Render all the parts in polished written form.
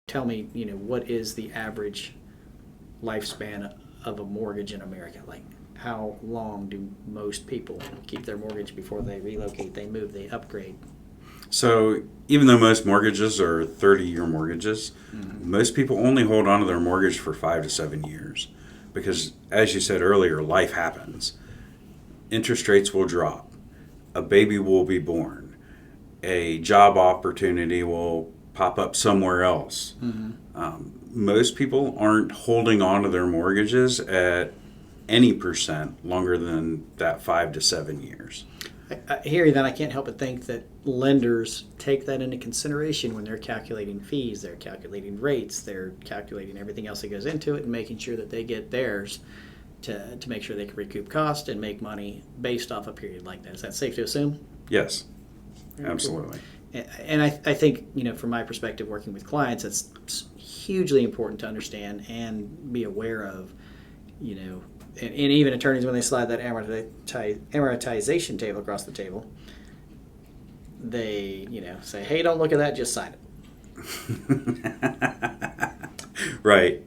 tell me, what is the average lifespan of a mortgage in America? Like, how long do most people keep their mortgage before they relocate, they move, they upgrade? So even though most mortgages are 30-year mortgages, most people only hold on to their mortgage for 5 to 7 years because, as you said earlier, life happens. Interest rates will drop. A baby will be born. A job opportunity will pop up somewhere else. Most people aren't holding on to their mortgages at any percent longer than that 5 to 7 years. I hear you. Then I can't help but think that lenders take that into consideration when they're calculating fees, they're calculating rates, they're calculating everything else that goes into it, and making sure that they get theirs to make sure they can recoup cost and make money based off a period like that. Is that safe to assume? Yes, absolutely. And I think, from my perspective, working with clients, it's hugely important to understand and be aware of, and even attorneys, when they slide that amortization table across the table, they, say, hey, don't look at that, just sign it. Right.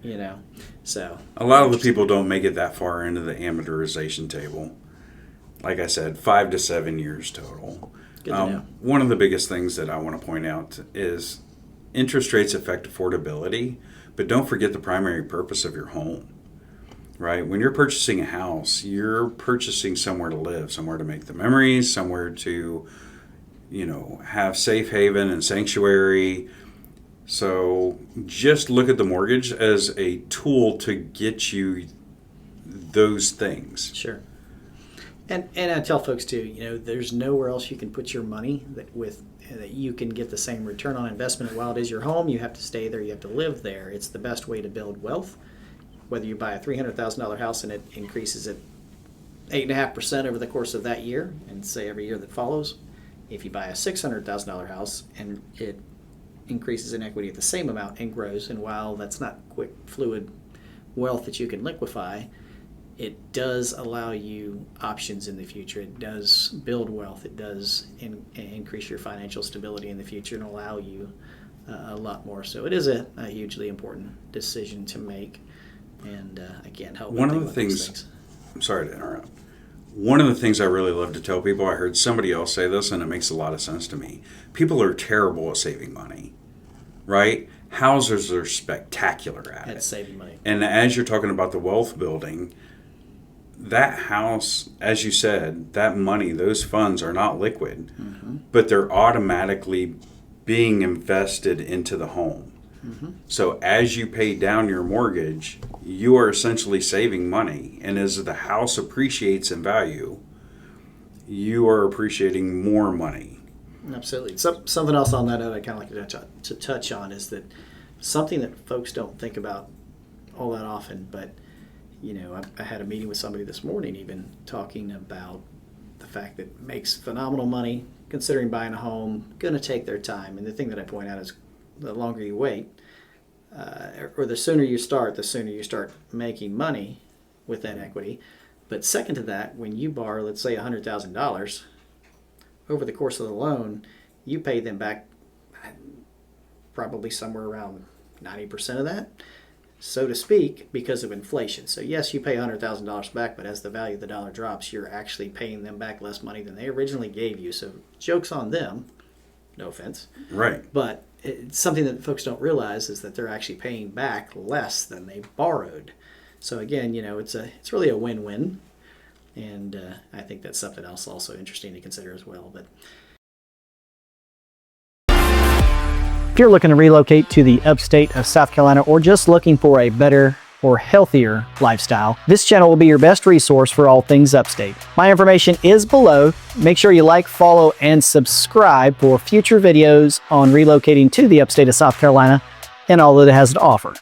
So. A lot of the people don't make it that far into the amortization table. Like I said, 5 to 7 years total. Good to know. One of the biggest things that I want to point out is interest rates affect affordability, but don't forget the primary purpose of your home. Right? When you're purchasing a house, you're purchasing somewhere to live, somewhere to make the memories, somewhere to, have safe haven and sanctuary. So just look at the mortgage as a tool to get you those things. Sure. And I tell folks too, there's nowhere else you can put your money that you can get the same return on investment. While it is your home, you have to stay there, you have to live there. It's the best way to build wealth. Whether you buy a $300,000 house and it increases at 8.5% over the course of that year, and say every year that follows, if you buy a $600,000 house and it increases in equity at the same amount and grows, and while that's not quick, fluid wealth that you can liquefy, it does allow you options in the future. It does build wealth. It does increase your financial stability in the future and allow you a lot more. So it is a hugely important decision to make. And I can't help but One think of the about those things, I'm sorry to interrupt. One of the things I really love to tell people, I heard somebody else say this and it makes a lot of sense to me. People are terrible at saving money, right? Houses are spectacular at it. Saving money. And as you're talking about the wealth building, that house, as you said, that money, those funds are not liquid, but they're automatically being invested into the home. So as you pay down your mortgage, you are essentially saving money. And as the house appreciates in value, you are appreciating more money. Absolutely. Something else on that note I kind of like to touch on is that something that folks don't think about all that often, but I had a meeting with somebody this morning even talking about the fact that it makes phenomenal money considering buying a home, going to take their time. And the thing that I point out is the longer you wait, or the sooner you start, the sooner you start making money with that equity. But second to that, when you borrow, let's say $100,000, over the course of the loan, you pay them back probably somewhere around 90% of that, so to speak, because of inflation. So yes, you pay $100,000 back, but as the value of the dollar drops, you're actually paying them back less money than they originally gave you. So joke's on them, no offense. Right. But it's something that folks don't realize is that they're actually paying back less than they borrowed. So again, it's really a win-win. And I think that's something else also interesting to consider as well. But if you're looking to relocate to the upstate of South Carolina or just looking for a better or healthier lifestyle, this channel will be your best resource for all things upstate. My information is below. Make sure you like, follow, and subscribe for future videos on relocating to the upstate of South Carolina and all that it has to offer.